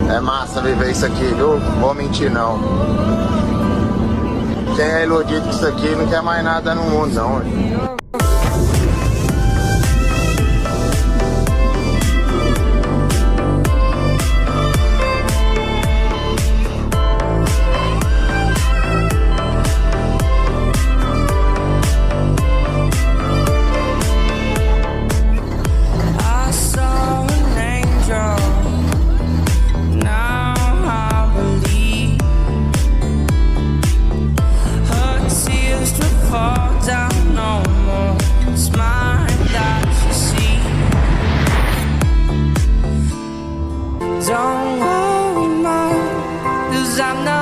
É massa viver isso aqui, viu? Vou mentir não. Quem é iludido com isso aqui não quer mais nada no mundo, não. I saw an angel. Now I believe her tears will fall down. No more smile that you see. Don't worry, mom, 'cause I'm not